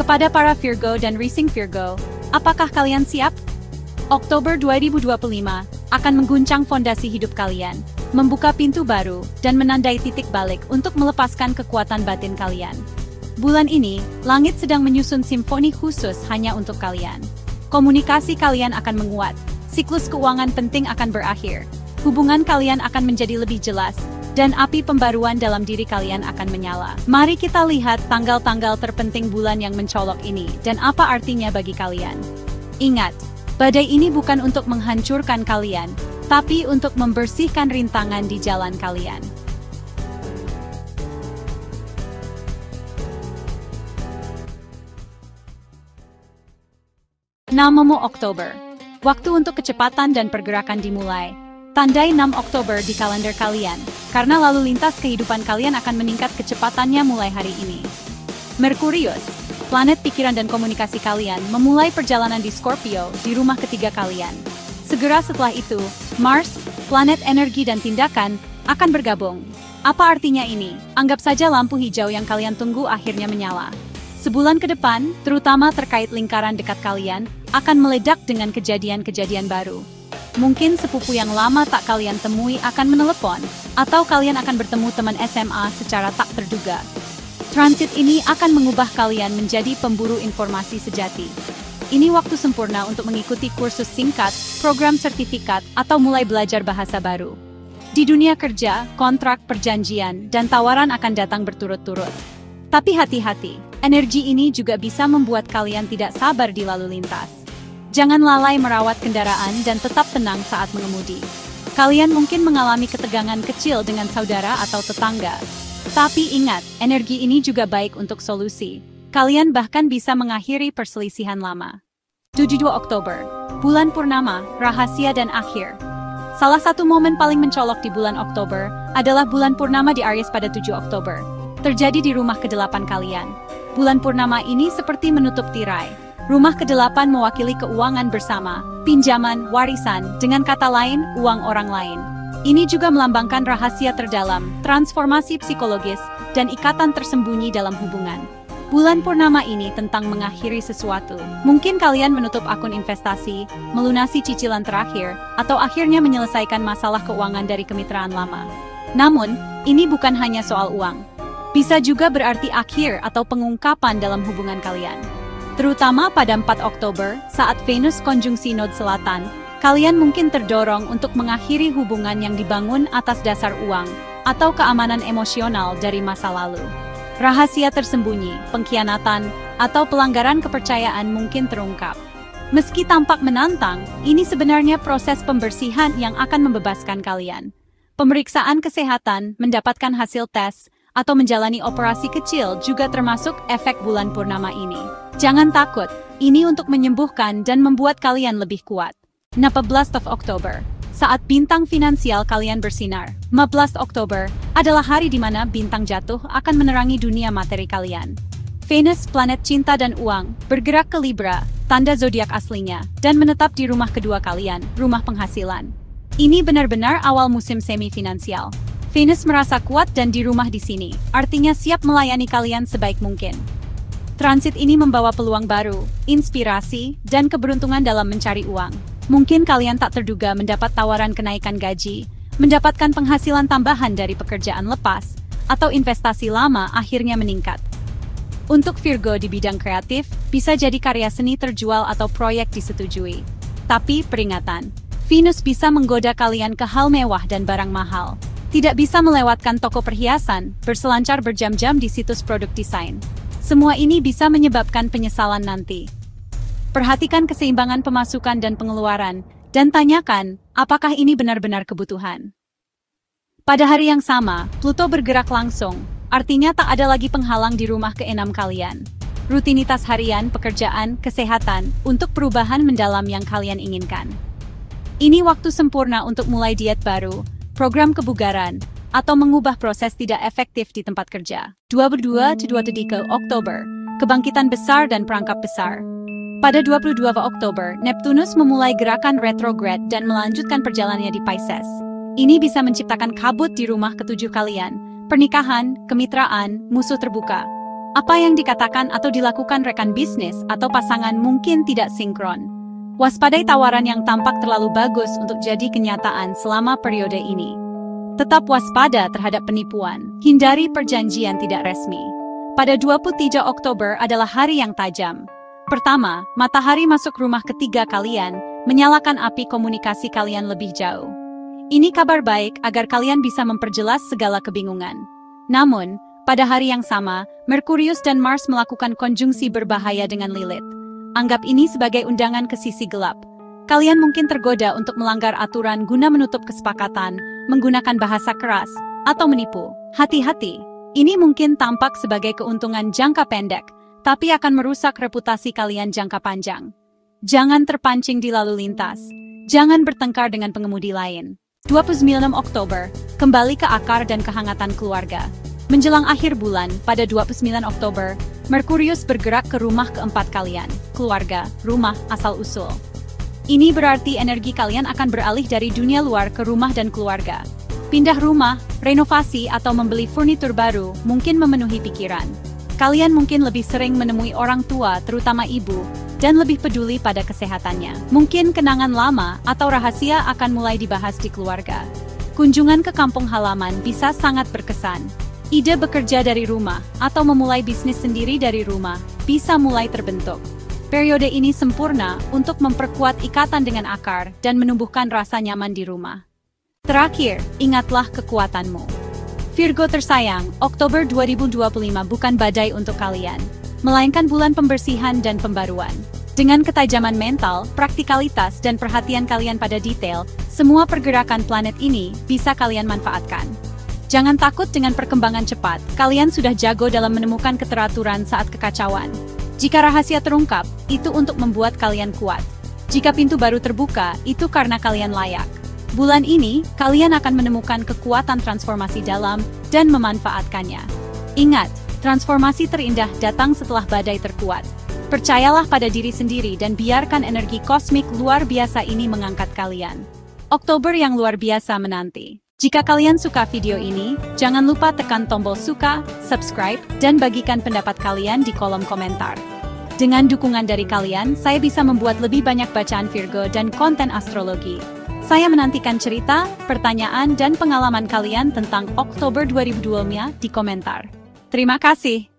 Kepada para Virgo dan Rising Virgo, apakah kalian siap? Oktober 2025 akan mengguncang fondasi hidup kalian, membuka pintu baru, dan menandai titik balik untuk melepaskan kekuatan batin kalian. Bulan ini, langit sedang menyusun simfoni khusus hanya untuk kalian. Komunikasi kalian akan menguat, siklus keuangan penting akan berakhir, hubungan kalian akan menjadi lebih jelas, dan api pembaruan dalam diri kalian akan menyala. Mari kita lihat tanggal-tanggal terpenting bulan yang mencolok ini dan apa artinya bagi kalian. Ingat, badai ini bukan untuk menghancurkan kalian, tapi untuk membersihkan rintangan di jalan kalian. Namamu Oktober. Waktu untuk kecepatan dan pergerakan dimulai. Tandai 6 Oktober di kalender kalian, karena lalu lintas kehidupan kalian akan meningkat kecepatannya mulai hari ini. Merkurius, planet pikiran dan komunikasi kalian, memulai perjalanan di Scorpio, di rumah ketiga kalian. Segera setelah itu, Mars, planet energi dan tindakan, akan bergabung. Apa artinya ini? Anggap saja lampu hijau yang kalian tunggu akhirnya menyala. Sebulan ke depan, terutama terkait lingkaran dekat kalian, akan meledak dengan kejadian-kejadian baru. Mungkin sepupu yang lama tak kalian temui akan menelepon, atau kalian akan bertemu teman SMA secara tak terduga. Transit ini akan mengubah kalian menjadi pemburu informasi sejati. Ini waktu sempurna untuk mengikuti kursus singkat, program sertifikat, atau mulai belajar bahasa baru. Di dunia kerja, kontrak, perjanjian, dan tawaran akan datang berturut-turut. Tapi hati-hati, energi ini juga bisa membuat kalian tidak sabar di lalu lintas. Jangan lalai merawat kendaraan dan tetap tenang saat mengemudi. Kalian mungkin mengalami ketegangan kecil dengan saudara atau tetangga. Tapi ingat, energi ini juga baik untuk solusi. Kalian bahkan bisa mengakhiri perselisihan lama. 72 Oktober, bulan purnama, rahasia dan akhir. Salah satu momen paling mencolok di bulan Oktober adalah bulan purnama di Aries pada 7 Oktober. Terjadi di rumah ke-8 kalian. Bulan purnama ini seperti menutup tirai. Rumah ke-8 mewakili keuangan bersama, pinjaman, warisan, dengan kata lain, uang orang lain. Ini juga melambangkan rahasia terdalam, transformasi psikologis, dan ikatan tersembunyi dalam hubungan. Bulan purnama ini tentang mengakhiri sesuatu. Mungkin kalian menutup akun investasi, melunasi cicilan terakhir, atau akhirnya menyelesaikan masalah keuangan dari kemitraan lama. Namun, ini bukan hanya soal uang. Bisa juga berarti akhir atau pengungkapan dalam hubungan kalian. Terutama pada 4 Oktober, saat Venus konjungsi Node Selatan, kalian mungkin terdorong untuk mengakhiri hubungan yang dibangun atas dasar uang, atau keamanan emosional dari masa lalu. Rahasia tersembunyi, pengkhianatan, atau pelanggaran kepercayaan mungkin terungkap. Meski tampak menantang, ini sebenarnya proses pembersihan yang akan membebaskan kalian. Pemeriksaan kesehatan, mendapatkan hasil tes, atau menjalani operasi kecil juga termasuk efek bulan purnama ini. Jangan takut, ini untuk menyembuhkan dan membuat kalian lebih kuat. 14 Oktober, saat bintang finansial kalian bersinar. 15 Oktober adalah hari di mana bintang jatuh akan menerangi dunia materi kalian. Venus, planet cinta dan uang, bergerak ke Libra, tanda zodiak aslinya, dan menetap di rumah kedua kalian, rumah penghasilan. Ini benar-benar awal musim semi-finansial. Venus merasa kuat dan di rumah di sini, artinya siap melayani kalian sebaik mungkin. Transit ini membawa peluang baru, inspirasi, dan keberuntungan dalam mencari uang. Mungkin kalian tak terduga mendapat tawaran kenaikan gaji, mendapatkan penghasilan tambahan dari pekerjaan lepas, atau investasi lama akhirnya meningkat. Untuk Virgo di bidang kreatif, bisa jadi karya seni terjual atau proyek disetujui. Tapi peringatan, Venus bisa menggoda kalian ke hal mewah dan barang mahal. Tidak bisa melewatkan toko perhiasan, berselancar berjam-jam di situs produk desain. Semua ini bisa menyebabkan penyesalan nanti. Perhatikan keseimbangan pemasukan dan pengeluaran, dan tanyakan, apakah ini benar-benar kebutuhan. Pada hari yang sama, Pluto bergerak langsung, artinya tak ada lagi penghalang di rumah ke-6 kalian. Rutinitas harian, pekerjaan, kesehatan, untuk perubahan mendalam yang kalian inginkan. Ini waktu sempurna untuk mulai diet baru, program kebugaran, atau mengubah proses tidak efektif di tempat kerja. 22-23 Oktober, kebangkitan besar dan perangkap besar. Pada 22 Oktober, Neptunus memulai gerakan retrograde dan melanjutkan perjalanannya di Pisces. Ini bisa menciptakan kabut di rumah ketujuh kalian, pernikahan, kemitraan, musuh terbuka. Apa yang dikatakan atau dilakukan rekan bisnis atau pasangan mungkin tidak sinkron. Waspadai tawaran yang tampak terlalu bagus untuk jadi kenyataan selama periode ini. Tetap waspada terhadap penipuan. Hindari perjanjian tidak resmi. Pada 23 Oktober adalah hari yang tajam. Pertama, matahari masuk rumah ketiga kalian, menyalakan api komunikasi kalian lebih jauh. Ini kabar baik agar kalian bisa memperjelas segala kebingungan. Namun, pada hari yang sama, Merkurius dan Mars melakukan konjungsi berbahaya dengan Lilith. Anggap ini sebagai undangan ke sisi gelap. Kalian mungkin tergoda untuk melanggar aturan guna menutup kesepakatan, menggunakan bahasa keras, atau menipu. Hati-hati, ini mungkin tampak sebagai keuntungan jangka pendek, tapi akan merusak reputasi kalian jangka panjang. Jangan terpancing di lalu lintas. Jangan bertengkar dengan pengemudi lain. 29 Oktober, kembali ke akar dan kehangatan keluarga. Menjelang akhir bulan, pada 29 Oktober, Merkurius bergerak ke rumah keempat kalian, keluarga, rumah, asal-usul. Ini berarti energi kalian akan beralih dari dunia luar ke rumah dan keluarga. Pindah rumah, renovasi, atau membeli furnitur baru mungkin memenuhi pikiran. Kalian mungkin lebih sering menemui orang tua, terutama ibu, dan lebih peduli pada kesehatannya. Mungkin kenangan lama atau rahasia akan mulai dibahas di keluarga. Kunjungan ke kampung halaman bisa sangat berkesan. Ide bekerja dari rumah atau memulai bisnis sendiri dari rumah bisa mulai terbentuk. Periode ini sempurna untuk memperkuat ikatan dengan akar dan menumbuhkan rasa nyaman di rumah. Terakhir, ingatlah kekuatanmu. Virgo tersayang, Oktober 2025 bukan badai untuk kalian, melainkan bulan pembersihan dan pembaruan. Dengan ketajaman mental, praktikalitas, dan perhatian kalian pada detail, semua pergerakan planet ini bisa kalian manfaatkan. Jangan takut dengan perkembangan cepat, kalian sudah jago dalam menemukan keteraturan saat kekacauan. Jika rahasia terungkap, itu untuk membuat kalian kuat. Jika pintu baru terbuka, itu karena kalian layak. Bulan ini, kalian akan menemukan kekuatan transformasi dalam dan memanfaatkannya. Ingat, transformasi terindah datang setelah badai terkuat. Percayalah pada diri sendiri dan biarkan energi kosmik luar biasa ini mengangkat kalian. Oktober yang luar biasa menanti. Jika kalian suka video ini, jangan lupa tekan tombol suka, subscribe, dan bagikan pendapat kalian di kolom komentar. Dengan dukungan dari kalian, saya bisa membuat lebih banyak bacaan Virgo dan konten astrologi. Saya menantikan cerita, pertanyaan, dan pengalaman kalian tentang Oktober 2025 di komentar. Terima kasih.